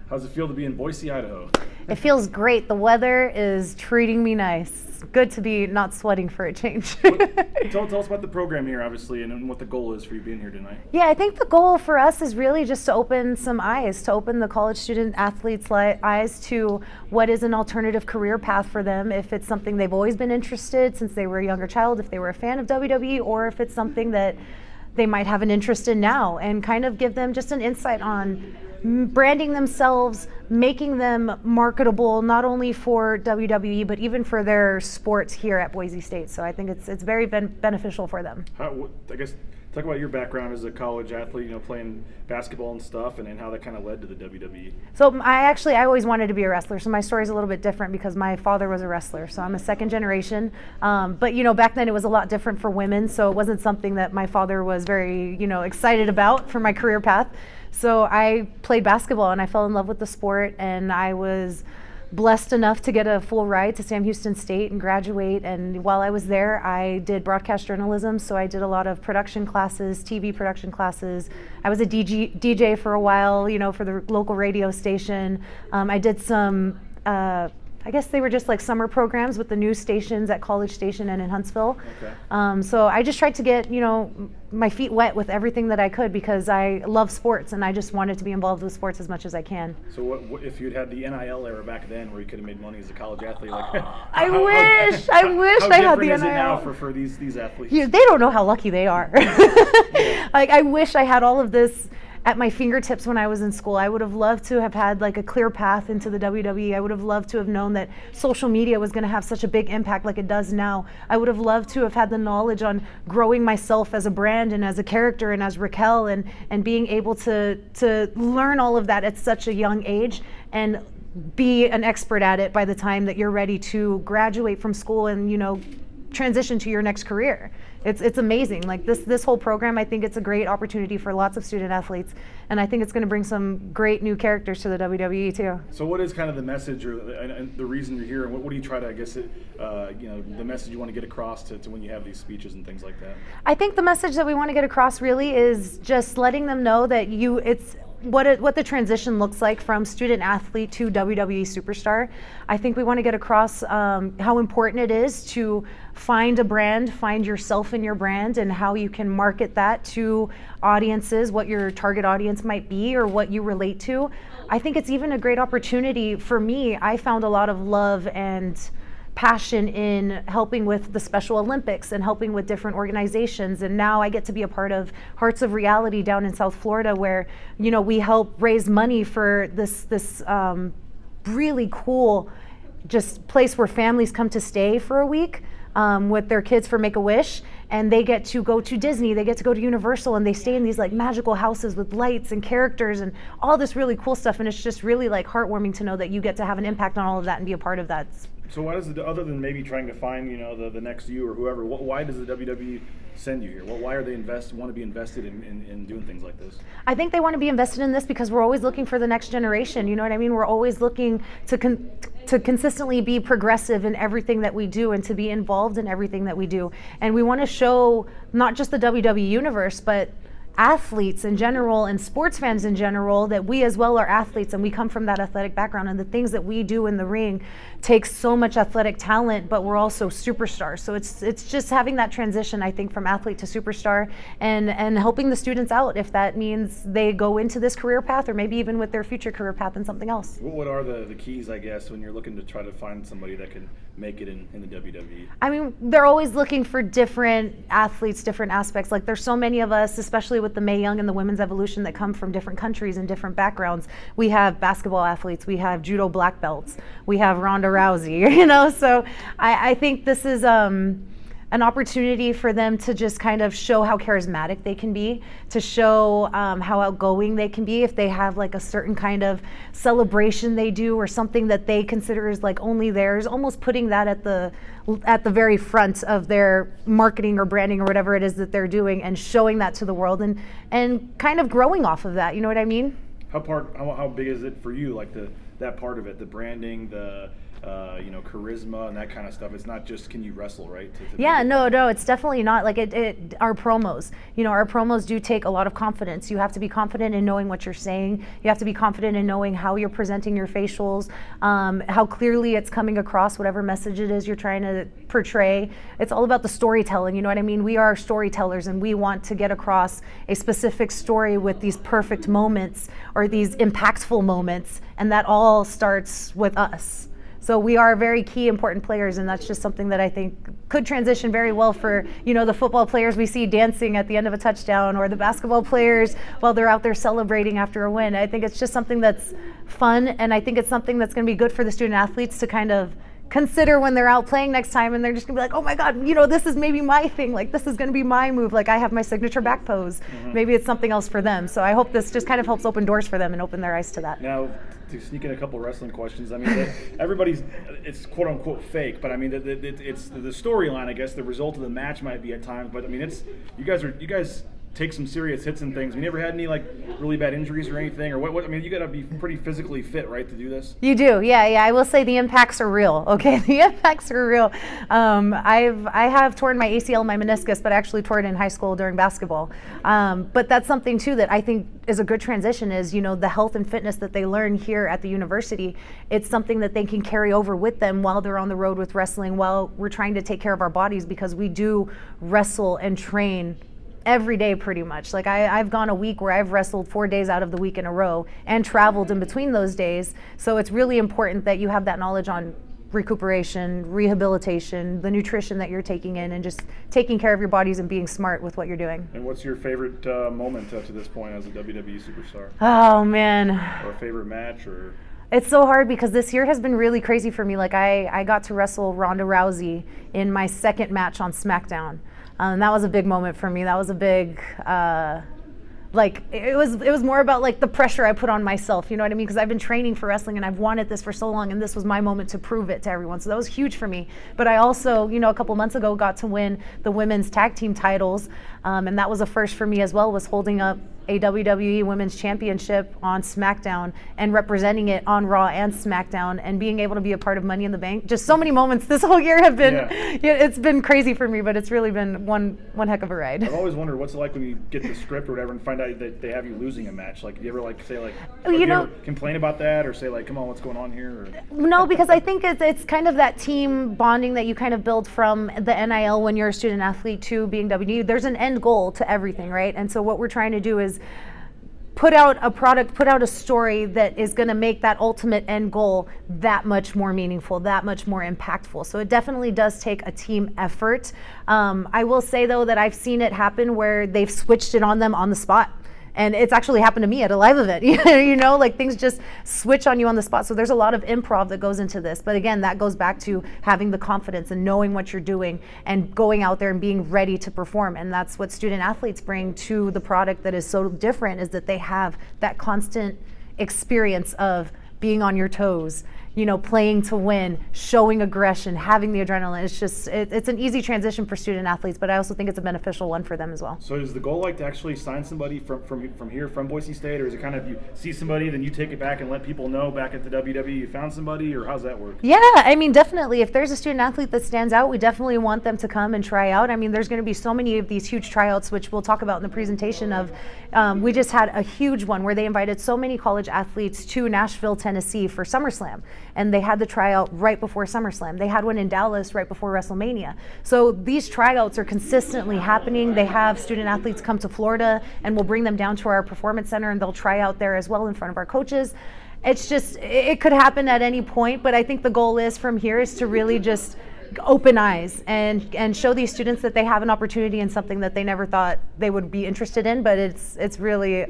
How's it feel to be in Boise, Idaho? It feels great. The weather is treating me nice. Good to be not sweating for a change. Tell us about the program here, obviously, and what the goal is for you being here tonight. Yeah, I think the goal for us is really just to open some eyes, to open the college student athletes' eyes to what is an alternative career path for them, if it's something they've always been interested since they were a younger child, if they were a fan of WWE, or if it's something that they might have an interest in now, and kind of give them just an insight on branding themselves, making them marketable, not only for WWE, but even for their sports here at Boise State. So I think it's very beneficial for them. I guess, talk about your background as a college athlete, playing basketball and stuff, and how that kind of led to the WWE. So I always wanted to be a wrestler. So my story is a little bit different because my father was a wrestler. So I'm a second generation. But back then it was a lot different for women. So it wasn't something that my father was very, excited about for my career path. So I played basketball and I fell in love with the sport, and I was blessed enough to get a full ride to Sam Houston State and graduate. And while I was there, I did broadcast journalism. So I did a lot of production classes, TV production classes. I was a DJ for a while, for the local radio station. I did some, I guess they were just like summer programs with the news stations at College Station and in Huntsville. Okay. So I just tried to get, my feet wet with everything that I could because I love sports and I just wanted to be involved with sports as much as I can. So what if you'd had the NIL era back then where you could have made money as a college athlete? I wish I had the NIL. How different is it now for these athletes? They don't know how lucky they are. I wish I had all of this at my fingertips when I was in school. I would have loved to have had like a clear path into the WWE. I would have loved to have known that social media was going to have such a big impact like it does now. I would have loved to have had the knowledge on growing myself as a brand and as a character and as Raquel, and being able to learn all of that at such a young age and be an expert at it by the time that you're ready to graduate from school and transition to your next career. It's amazing. Like this whole program, I think it's a great opportunity for lots of student athletes, and I think it's going to bring some great new characters to the WWE too. So what is kind of the message or the reason you're here, and what do you try to, I guess, the message you want to get across to when you have these speeches and things like that? I think the message that we want to get across really is just letting them know that it's what the transition looks like from student athlete to WWE superstar. I think we want to get across how important it is to find a brand, find yourself in your brand, and how you can market that to audiences, what your target audience might be or what you relate to. I think it's even a great opportunity for me. I found a lot of love and passion in helping with the Special Olympics and helping with different organizations, and now I get to be a part of Hearts of Reality down in South Florida, where we help raise money for this really cool just place where families come to stay for a week with their kids for Make-A-Wish, and they get to go to Disney, they get to go to Universal, and they stay in these like magical houses with lights and characters and all this really cool stuff, and it's just really like heartwarming to know that you get to have an impact on all of that and be a part of that. So why does other than maybe trying to find the next you or whoever, why does the WWE send you here? Why are they want to be invested in doing things like this? I think they want to be invested in this because we're always looking for the next generation. You know what I mean? We're always looking to consistently be progressive in everything that we do and to be involved in everything that we do. And we want to show not just the WWE universe, but athletes in general and sports fans in general that we as well are athletes, and we come from that athletic background, and the things that we do in the ring takes so much athletic talent, but we're also superstars. So it's just having that transition, I think, from athlete to superstar, and helping the students out if that means they go into this career path or maybe even with their future career path in something else. What are the keys, I guess, when you're looking to try to find somebody that can make it in the WWE? I mean, they're always looking for different athletes, different aspects. Like there's so many of us, especially with the Mae Young and the women's evolution, that come from different countries and different backgrounds. We have basketball athletes, we have judo black belts, we have Ronda Rousey, so I think this is an opportunity for them to just kind of show how charismatic they can be, to show how outgoing they can be if they have like a certain kind of celebration they do or something that they consider is like only theirs, almost putting that at the very front of their marketing or branding or whatever it is that they're doing, and showing that to the world and kind of growing off of that. You know what I mean? How big is it for you, like that part of it, the branding, the charisma and that kind of stuff. It's not just can you wrestle, right? Yeah, no, it's definitely not. Like our promos, our promos do take a lot of confidence. You have to be confident in knowing what you're saying. You have to be confident in knowing how you're presenting your facials, how clearly it's coming across, whatever message it is you're trying to portray. It's all about the storytelling, you know what I mean? We are storytellers, and we want to get across a specific story with these perfect moments or these impactful moments, and that all starts with us. So we are very key, important players, and that's just something that I think could transition very well for, the football players we see dancing at the end of a touchdown, or the basketball players while they're out there celebrating after a win. I think it's just something that's fun, and I think it's something that's going to be good for the student athletes to kind of consider when they're out playing next time, and they're just gonna be like, oh my God, this is maybe my thing. Like, this is gonna be my move. Like, I have my signature back pose. Mm-hmm. Maybe it's something else for them. So I hope this just kind of helps open doors for them and open their eyes to that. Now, to sneak in a couple of wrestling questions, I mean, it's quote unquote fake, but I mean, it's the storyline, I guess. The result of the match might be at times, but I mean, you guys take some serious hits and things. You never had any really bad injuries or anything, or what? I mean, you got to be pretty physically fit, right, to do this? You do, yeah. I will say the impacts are real. Okay, the impacts are real. I have torn my ACL, my meniscus, but I actually tore it in high school during basketball. But that's something too that I think is a good transition. Is the health and fitness that they learn here at the university. It's something that they can carry over with them while they're on the road with wrestling, while we're trying to take care of our bodies, because we do wrestle and train every day pretty much. Like I've gone a week where I've wrestled 4 days out of the week in a row and traveled in between those days. So it's really important that you have that knowledge on recuperation, rehabilitation, the nutrition that you're taking in, and just taking care of your bodies and being smart with what you're doing. And what's your favorite moment to this point as a WWE superstar? Oh man. Or a favorite match, or? It's so hard because this year has been really crazy for me. Like I got to wrestle Ronda Rousey in my second match on SmackDown. That was a big moment for me. That was a big, it was more about the pressure I put on myself, you know what I mean? Because I've been training for wrestling and I've wanted this for so long, and this was my moment to prove it to everyone. So that was huge for me. But I also, a couple months ago got to win the women's tag team titles, and that was a first for me as well, was holding up a WWE Women's Championship on SmackDown and representing it on Raw and SmackDown, and being able to be a part of Money in the Bank. Just so many moments this whole year have been, it's been crazy for me, but it's really been one heck of a ride. I've always wondered what's it like when you get the script or whatever and find out that they have you losing a match. Like, do you ever say do you ever complain about that, or say come on, what's going on here? Or? No, because I think it's kind of that team bonding that you kind of build from the NIL when you're a student athlete to being WWE. There's an end goal to everything, right? And so what we're trying to do is put out a product, put out a story that is going to make that ultimate end goal that much more meaningful, that much more impactful. So it definitely does take a team effort. I will say, though, that I've seen it happen where they've switched it on them on the spot. And it's actually happened to me at a live event, things just switch on you on the spot. So there's a lot of improv that goes into this. But again, that goes back to having the confidence and knowing what you're doing and going out there and being ready to perform. And that's what student athletes bring to the product that is so different, is that they have that constant experience of being on your toes, playing to win, showing aggression, having the adrenaline. It's just, it's an easy transition for student athletes, but I also think it's a beneficial one for them as well. So is the goal to actually sign somebody from here, from Boise State, or is it kind of you see somebody, then you take it back and let people know back at the WWE you found somebody, or how's that work? Yeah, I mean, definitely. If there's a student athlete that stands out, we definitely want them to come and try out. I mean, there's going to be so many of these huge tryouts, which we'll talk about in the presentation of. We just had a huge one where they invited so many college athletes to Nashville, Tennessee for SummerSlam. And they had the tryout right before SummerSlam. They had one in Dallas right before WrestleMania. So these tryouts are consistently happening. They have student athletes come to Florida, and we'll bring them down to our performance center, and they'll try out there as well in front of our coaches. It's just, it could happen at any point, but I think the goal is from here is to really just open eyes and show these students that they have an opportunity in something that they never thought they would be interested in. But it's really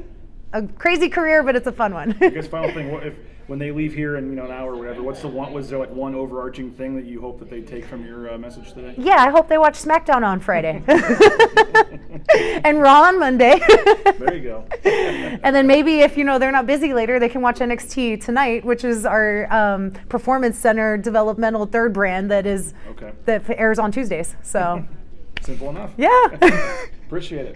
a crazy career, but it's a fun one. I guess final thing, when they leave here in an hour or whatever, was there one overarching thing that you hope that they take from your message today? Yeah, I hope they watch SmackDown on Friday and Raw on Monday. There you go. And then maybe if they're not busy later, they can watch NXT tonight, which is our Performance Center developmental third brand that airs on Tuesdays. So simple enough. Yeah. Appreciate it.